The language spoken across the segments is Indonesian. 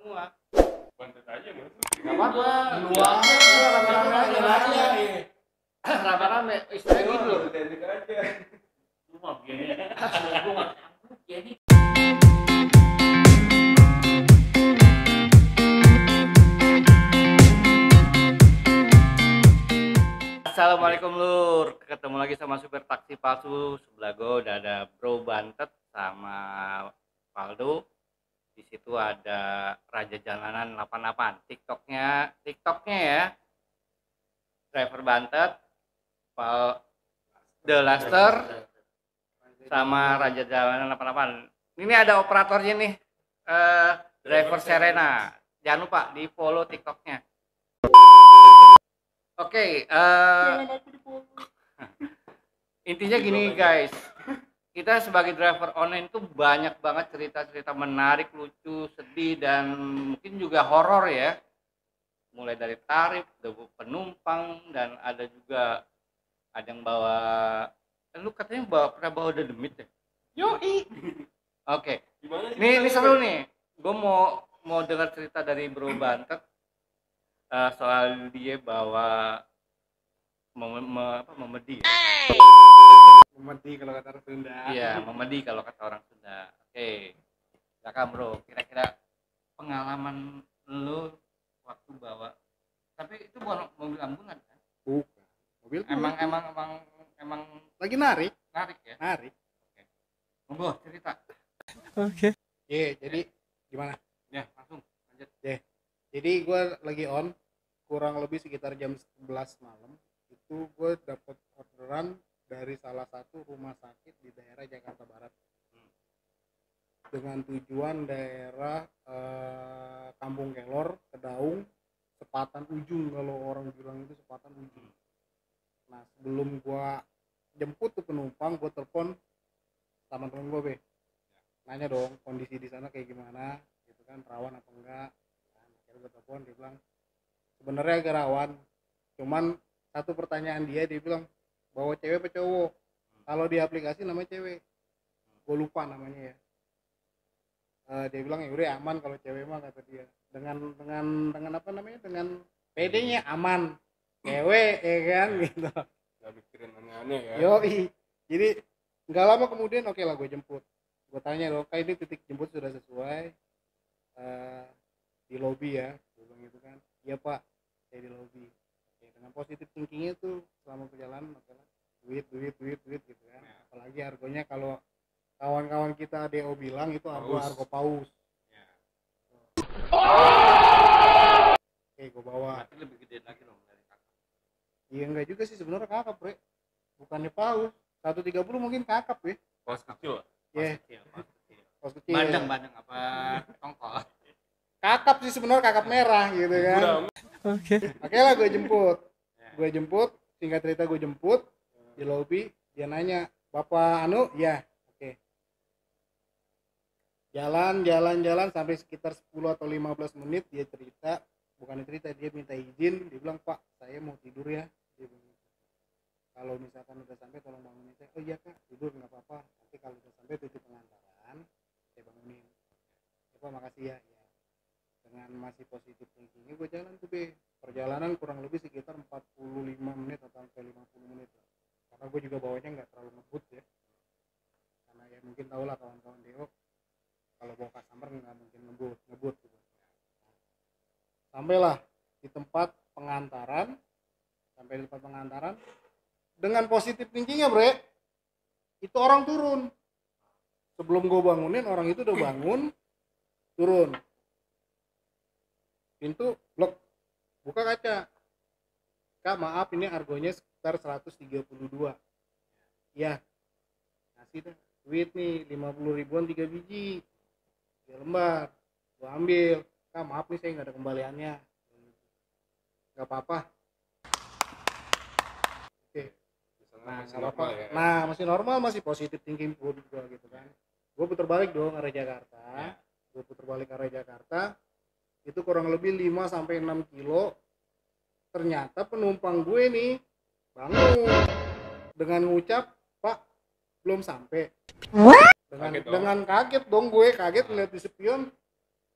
semua. Bantet aja mas. Gak apa-apa. Luang rame-rame aja. Rame-rame. Istilahnya gitu loh. Identik aja. Lu mah begini. Gue nggak sanggup jadi. Assalamualaikum Lur, ketemu lagi sama supir taksi palsu. Sebelah gue udah ada Bro Bantet sama Valdo. Di situ ada Raja Jalanan 88. TikToknya ya. Driver Bantet, The Laster, sama Raja Jalanan 88. Ini ada operatornya nih, Driver Serena. Jangan lupa di follow TikToknya. Oke, intinya gini guys, kita sebagai driver online tuh banyak banget cerita-cerita menarik, lucu, sedih, dan mungkin juga horor ya. Mulai dari tarif, penumpang, dan ada juga yang bawa, lu katanya pernah bawa demit ya? Yoi. Oke, ini seru nih. Gue mau dengar cerita dari Bro Bantet. Soal dia bawa memedi. Memedi kalau kata orang Sunda. Iya, memedi kalau kata orang Sunda. Oke. Silakan Bro, kira-kira pengalaman lu waktu bawa. Tapi itu bukan mobil ambulan kan? Bukan. Mobil Emang lagi narik ya? Narik. Oke. Monggo cerita. Oke. Jadi gimana? Ya, langsung lanjut. Jadi gue lagi on kurang lebih sekitar jam 11 malam. Itu gue dapet orderan dari salah satu rumah sakit di daerah Jakarta Barat. Dengan tujuan daerah Kampung Kelor, Kedaung, Sepatan Ujung, kalau orang bilang itu Sepatan Ujung. Nah, sebelum gue jemput tuh penumpang, gue telepon sama temen gue, nanya dong kondisi di sana kayak gimana, gitu kan, rawan apa enggak. Gue telepon, dia bilang sebenarnya agak rawan, cuman satu pertanyaan dia bilang bawa cewek apa cowok. Kalau di aplikasi namanya cewek, gue lupa namanya ya. Dia bilang ya udah aman kalau cewek mah, kata dia, dengan apa namanya, dengan PD-nya aman, cewek ya kan gitu. Gak mikirin aneh-aneh ya. Yoi, jadi nggak lama kemudian oke lah gue jemput. Gue tanya dong, kayak ini titik jemput sudah sesuai di lobi ya, gue bilang gitu kan. Iya pak, saya di lobi. Oke, dengan positif thinkingnya tuh selama perjalanan masalah duit gitu kan. Apalagi harganya kalau kawan-kawan kita DO bilang itu harga paus ya. Oke, gue bawa. Berarti lebih gede lagi dong dari kakak. Iya enggak juga sih sebenarnya, kakap bre, bukannya paus. 130 mungkin kakap ya. Pos kecil. Iya, pos kecil. Bandeng apa tongkol? Kakap sih sebenarnya, kakap merah gitu kan. Oke lah, gue jemput, singkat cerita gue jemput di lobi. Dia nanya, bapak anu ya, oke. Jalan sampai sekitar 10 atau 15 menit. Dia dia minta izin. Dia bilang, pak saya mau tidur ya, dia bilang, kalau misalkan udah sampai tolong bangunin saya. Oh iya kak, tidur nggak apa-apa, nanti kalau udah sampai titik pengantaran saya bangunin ya pak, makasih ya. Dengan masih positif thinkingnya gue jalan tuh perjalanan kurang lebih sekitar 45 menit atau sampai 50 menit lah. Karena gue juga bawanya nggak terlalu ngebut ya, karena ya mungkin tau lah kawan-kawan Deo kalau bawa customer nggak mungkin ngebut gitu. Sampailah di tempat pengantaran, dengan positif thinkingnya bre, itu orang turun. Sebelum gue bangunin, orang itu udah bangun, turun. Pintu blok, buka kaca, kak maaf ini argonya sekitar 132 ya, ngasih dah duit nih 50 ribuan 3 biji 3 lembar, gua ambil. Kak maaf nih saya nggak ada kembaliannya. Nggak apa-apa. Oke, nah nggak apa-apa ya. Nah masih normal, masih positif thinking pun gua gitu kan. Gua putar balik dong arah Jakarta ya. Itu kurang lebih 5-6 kilo. Ternyata penumpang gue nih bangun dengan ngucap, pak belum sampai. Dengan kaget dong gue, kaget ngeliat di spion,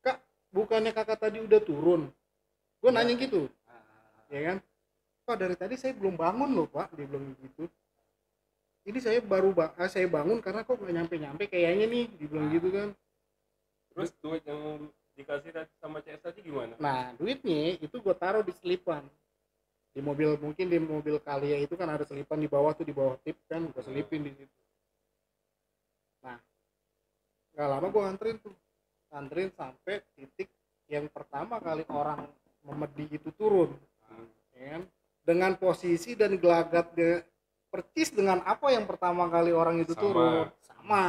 kak bukannya kakak tadi udah turun? Gue Iya. nanya gitu, Ah, ya kan? Pak dari tadi saya belum bangun loh pak, dia bilang gitu. Ini saya saya bangun karena kok nggak nyampe kayaknya nih, dibilang gitu kan. Terus duit yang dikasih tadi sama CS tadi gimana? Nah duitnya itu gue taruh di selipan di mobil, mungkin di mobil Kalia itu kan ada selipan di bawah tuh, di bawah tip kan, gue selipin di situ. Nah nggak lama gue nganterin sampai titik yang pertama kali orang memedi itu turun, ya kan? Dengan posisi dan gelagat percis dengan apa yang pertama kali orang itu Sama. turun sama,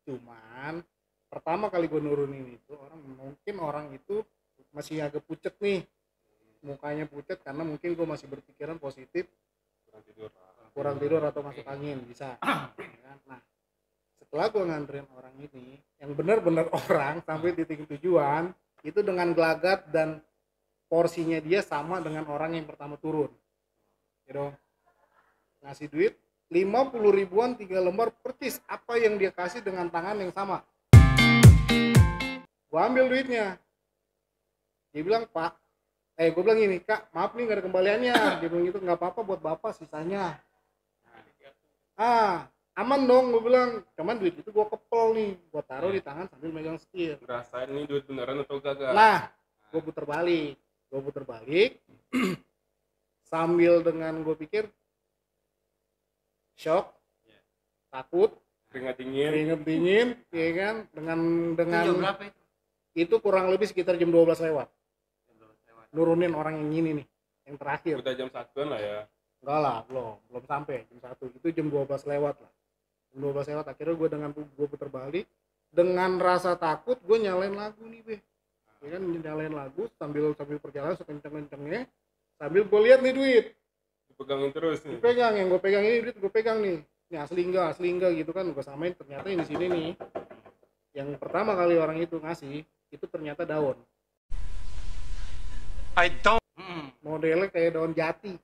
cuman pertama kali gue nurunin itu orang itu masih agak pucet nih, mukanya pucet karena mungkin gue masih berpikiran positif, kurang tidur atau masuk angin bisa, ya kan? Nah setelah gue nganterin orang ini yang benar-benar orang sampai titik tujuan itu dengan gelagat dan porsinya dia sama dengan orang yang pertama turun, gitu. Ngasih duit 50 ribuan 3 lembar percis apa yang dia kasih dengan tangan yang sama. Gue ambil duitnya, dia bilang pak, gue bilang gini, kak maaf nih gak ada kembaliannya, dia bilang gitu. Nggak apa-apa buat bapak sisanya. Aman dong, gue bilang. Cuman duit itu gue kepel nih, gue taruh di tangan sambil megang setir. Ngerasain ini duit beneran atau kagak? Nah gue puter balik sambil dengan gue pikir shock, takut, Keringat dingin. keringet dingin, ya kan? Dengan Itu jam berapa itu? itu kurang lebih sekitar jam 12 lewat. Jam 12 lewat. Nurunin orang yang ini nih, yang terakhir. Udah jam 1-an lah ya. Enggak lah, belum sampai jam 1. Itu jam 12 lewat lah. Jam 12 lewat akhirnya gue puter balik dengan rasa takut, gue nyalain lagu nih, Be. Ya kan, nyalain lagu sambil perjalanan sekenceng-kencengnya, sambil gue lihat nih duit. Dipegangin terus nih. Dipegang, yang gue pegang ini duit gue pegang nih. Ini asli enggak gitu kan, gue samain, ternyata yang di sini nih yang pertama kali orang itu ngasih itu ternyata daun. Modelnya kayak daun jati,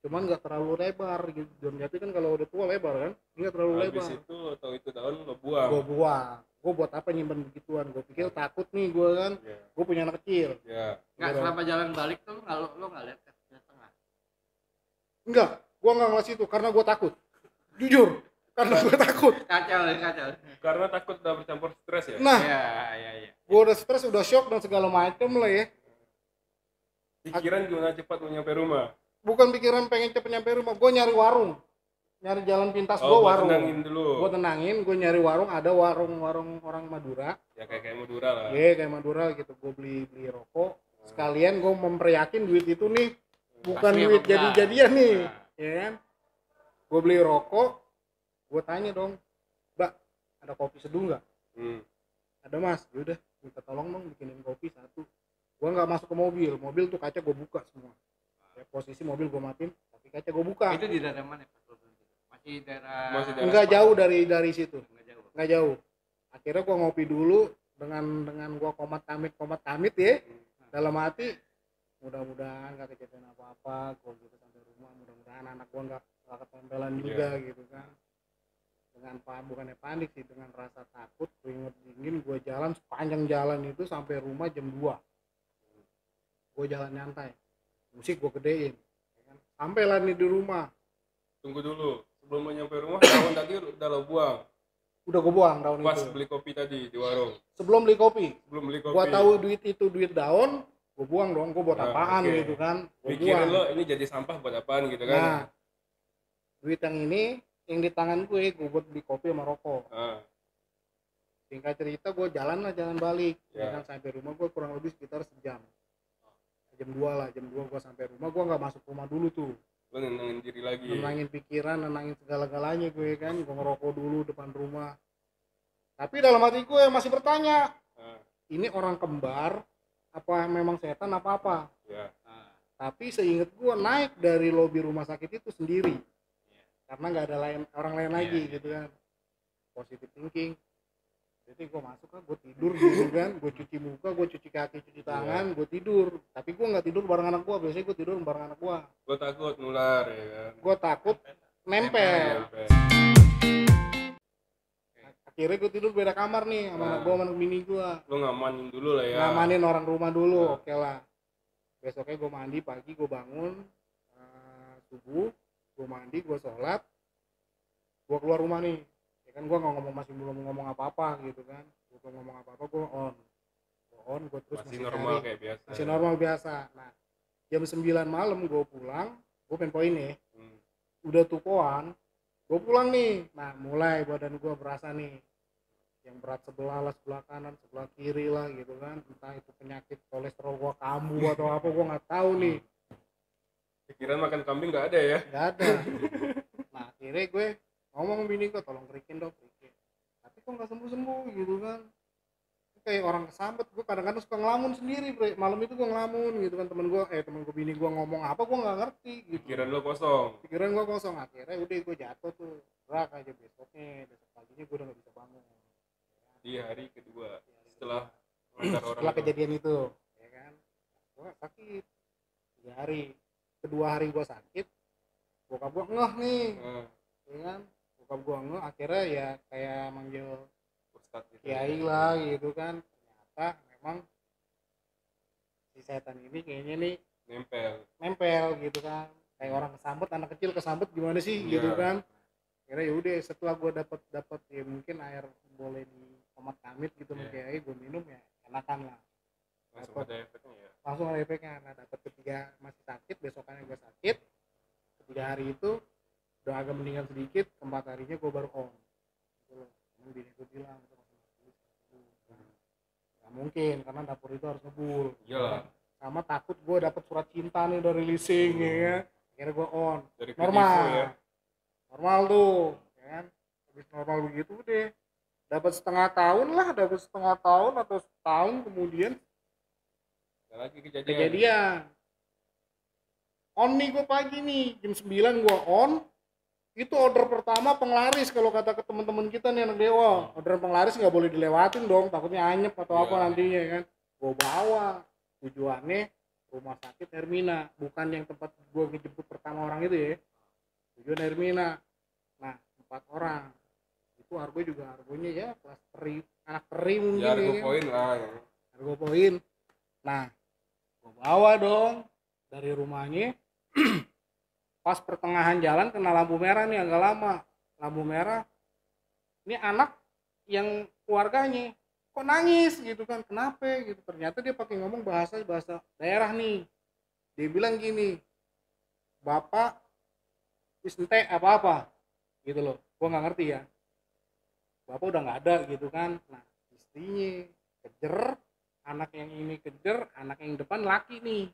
cuman nggak terlalu lebar gitu. Daun jati kan kalau udah tua lebar kan, nggak terlalu lebar. Habis itu atau itu daun lo buang. Gue buang. Gue buat apa nyimpen begituan? Gue pikir takut nih gue kan. Ya. Gue punya anak kecil. Ya. Nggak, Iya dong. selama jalan balik tuh lo nggak lihat ke tengah. Enggak, gue nggak ngasih itu karena gue takut. Jujur, karena gue takut. Kacau. Karena takut udah bercampur stres ya. Nah, Iya. gue udah stres, udah shock dan segala macem lah ya. Pikiran gimana cepat mau nyampe rumah. Bukan pikiran pengen cepet nyampe rumah, gue nyari warung, nyari jalan pintas. Gue buat warung. tenangin dulu. Gue tenangin, gue nyari warung, ada warung orang Madura. Ya kayak Madura lah. Iya, kayak Madura gitu. Gue beli rokok. Sekalian gue memperyakin duit itu nih bukan Asli apa duit enggak? jadi-jadian nih, Nah. ya kan? Gue beli rokok, gue tanya dong, Mbak, ada kopi seduh nggak? Ada mas, yaudah minta tolong dong bikinin kopi satu. Gue nggak masuk ke mobil tuh kaca gue buka semua. Ya, posisi mobil gue matiin, tapi kaca gue buka. Itu di daerah mana Pak? Masih daerah. Masih daerah Nggak Sepadan. jauh dari situ, Nggak jauh. nggak jauh. Akhirnya gue ngopi dulu dengan gue komat kamit ya. Dalam hati, mudah-mudahan nggak kejadian apa-apa. Gue gitu sampai rumah, mudah-mudahan anak gue nggak ketempelan juga gitu kan. Dengan bukannya panik sih, dengan rasa takut, keringet dingin, gue jalan sepanjang jalan itu sampai rumah jam 2. Gue jalan nyantai, musik gue gedein, ya kan? Sampailah nih di rumah. Tunggu dulu. Sebelum mau nyampe rumah, daun tadi udah lo buang. Udah gue buang daun Pas itu. beli kopi tadi di warung. Sebelum beli kopi, Belum beli kopi. gue tahu duit itu duit daun, gue buang dong. Gue buat Nah, apaan oke. gitu kan? Gue Pikirin buang. lo ini jadi sampah buat apaan gitu kan? Nah, duit yang ini, yang di tangan gue buat beli kopi sama rokok. Ah, Singkat cerita, gue jalan balik. Ya. Ya kan, sampai rumah gue kurang lebih sekitar sejam. Jam 2 gue sampai rumah. Gue nggak masuk rumah dulu tuh. lo nenangin diri lagi. Nenangin pikiran, nenangin segala-galanya gue kan. Gue ngerokok dulu depan rumah. Tapi dalam hati gue masih bertanya, Ah, ini orang kembar apa memang setan apa ya. tapi seingat gue naik dari lobi rumah sakit itu sendiri karena nggak ada orang lain lagi gitu kan. Positive thinking, jadi gue masuk kan, gue tidur gitu kan, gue cuci muka, gue cuci kaki, cuci tangan, gue tidur. Tapi gue nggak tidur bareng anak gue, biasanya gue tidur bareng anak gue. Lo takut nular ya kan? Gue takut nempel. Sampai. Akhirnya gue tidur beda kamar nih sama anak gue sama anak bini gue. Lu ngamanin dulu lah ya. Ngamanin orang rumah dulu, oke lah. Besoknya gue mandi pagi, gue bangun subuh, gue mandi, gue sholat, gue keluar rumah nih. Ya kan gue nggak ngomong, masih belum ngomong apa-apa gitu kan. Gue belum ngomong apa-apa, gue on, gue terus Masih normal cari. kayak biasa. Masih normal biasa. Nah, jam 9 malam gue pulang, gue pengen poin nih. Udah tuh poan, gue pulang nih. Nah, mulai badan gue berasa nih yang berat sebelah lah, sebelah kanan, sebelah kiri lah gitu kan. Entah itu penyakit kolesterol gue kambuh atau apa, gue nggak tahu nih. Pikiran makan kambing nggak ada ya? Nggak ada. Nah, akhirnya gue ngomong bini gue, tolong kerikin dong, kerikin. Tapi kok nggak sembuh-sembuh gitu kan. Kayak orang kesambet. Gue kadang-kadang suka ngelamun sendiri, bre. Malam itu gue ngelamun gitu kan. Temen gue bini gue ngomong apa gue nggak ngerti gitu. Pikiran lo kosong. Akhirnya udah gue jatuh tuh, gerak aja. Besok paginya gue udah nggak bisa bangun Di hari kedua setelah orang setelah kejadian itu, ya kan. Gue sakit 3 hari. Kedua hari gue sakit, bokap gue ngeh nih, ya kan. Bokap gue ngeh, akhirnya ya kayak manggil Ustadz gitu kiai lah gitu kan. Ternyata memang si setan ini kayaknya nih nempel gitu kan. Kayak orang kesambet, anak kecil kesambet gimana sih gitu kan. Akhirnya ya udah, setelah gue dapat ya mungkin air boleh di tomat kamit gitu sama kiai, gue minum ya enakan lah. langsung ada efeknya ya. Langsung ada efeknya. Nah, dapat ketiga masih sakit, besokannya gue sakit. Ketiga hari itu udah agak mendingan sedikit, keempat harinya gue baru on. Gitu loh. Bini gue bilang nggak mungkin karena dapur itu harus ngebul. Iyalah. Sama takut gue dapat surat cinta nih dari leasing ya kan. Akhirnya gue on. Dari Normal. ya. Normal tuh, ya kan. Habis normal begitu deh. Dapat setengah tahun atau setahun kemudian Ada lagi kejadian. On nih gue pagi nih, jam 9 gue on. Itu order pertama penglaris, kalau kata ke teman-teman kita nih anak dewa. Order penglaris nggak boleh dilewatin dong, takutnya anyep atau apa nantinya kan. Gue bawa, tujuannya rumah sakit Hermina, bukan yang tempat gue ngejemput pertama orang itu ya. Tujuan Hermina. Nah, 4 orang. Itu harganya ya kelas teri, anak teri mungkin ya. Harga poin lah ya. Harga poin. Nah, gue bawa dong dari rumahnya. Pas pertengahan jalan kena lampu merah nih, agak lama. Lampu merah. Ini anak yang keluarganya kok nangis gitu kan, kenapa gitu. Ternyata dia pakai ngomong bahasa daerah nih. Dia bilang gini, bapak isente apa gitu loh. Gua nggak ngerti ya, bapak udah nggak ada gitu kan. Nah, istrinya kejer, anak yang ini kejer, anak yang depan laki nih.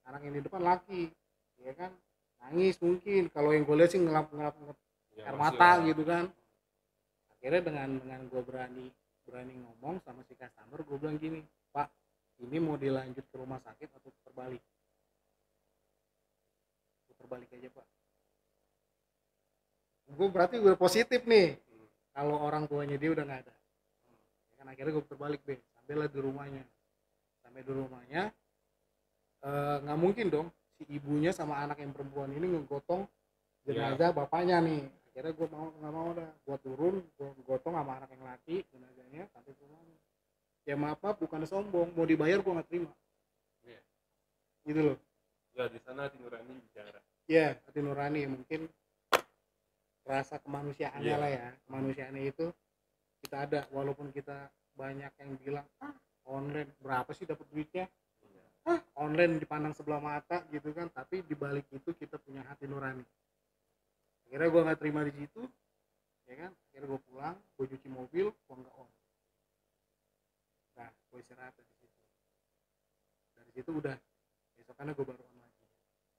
Anak yang di depan laki, ya kan, nangis mungkin. Kalau yang gue lihat sih ngelap air mata gitu kan. Akhirnya dengan gue berani ngomong sama si customer, gue bilang gini, Pak, ini mau dilanjut ke rumah sakit atau terbalik? Terbalik aja Pak. Gue berarti gue positif nih. Kalau orang tuanya dia udah nggak ada. Ya kan, akhirnya gue terbalik deh. Sampai di rumahnya, nggak mungkin dong si ibunya sama anak yang perempuan ini ngegotong jenazah bapaknya nih. Akhirnya gue nggak mau dah, gue turun, gue gotong sama anak yang laki jenazahnya sampai ke rumahnya. Ya maaf bukan sombong, mau dibayar gue nggak terima. Gitu loh. Ya di sana hati nurani bicara. Ya, hati nurani, mungkin rasa kemanusiaannya lah ya. Kemanusiaannya itu kita ada, walaupun kita banyak yang bilang online berapa sih dapat duitnya, online dipandang sebelah mata gitu kan, tapi dibalik itu kita punya hati nurani. Akhirnya gue nggak terima di situ, ya kan. Akhirnya gue pulang, gue cuci mobil, gue nggak on. Nah, gue istirahat dari situ. Dari situ udah, besokannya gue baru on lagi.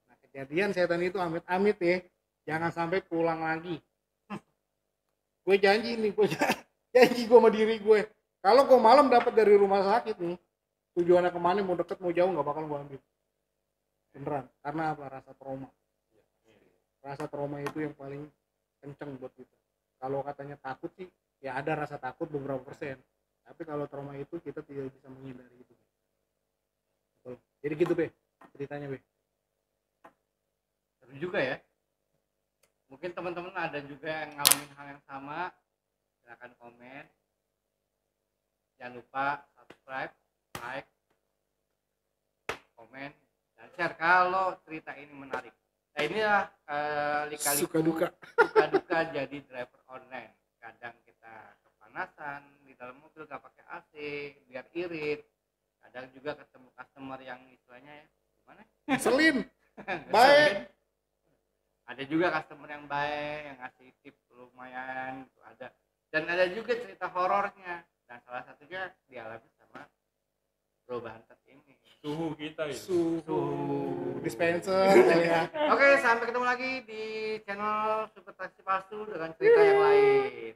Nah, kejadian setan itu amit-amit ya, jangan sampai pulang lagi. Gue janji nih, gue sama diri gue, kalau gue malam dapat dari rumah sakit nih, tujuannya kemana, mau deket mau jauh, nggak bakal gue ambil beneran. Karena apa? Rasa trauma itu yang paling kenceng buat kita. Kalau katanya takut sih ya ada rasa takut beberapa persen, tapi kalau trauma itu kita tidak bisa menghindari itu. Betul. Jadi gitu Be ceritanya Be. Seru juga ya. Mungkin teman-teman ada juga yang ngalamin hal yang sama, Silakan komen, jangan lupa subscribe, like, komen, dan share kalau cerita ini menarik. Nah inilah lika-liku Suka duka. jadi driver online. Kadang kita kepanasan di dalam mobil gak pakai AC biar irit. Kadang juga ketemu customer yang istilahnya gimana? Ngeselin. Ngeselin. Baik. Ada juga customer yang baik, yang ngasih tip lumayan gitu ada. Dan ada juga cerita horornya. Dan salah satunya dialami sama Bro Bantet ini. Suhu kita ini. Suhu dispenser kali ya. Oke, sampai ketemu lagi di channel Super Taksi Palsu dengan cerita yang lain.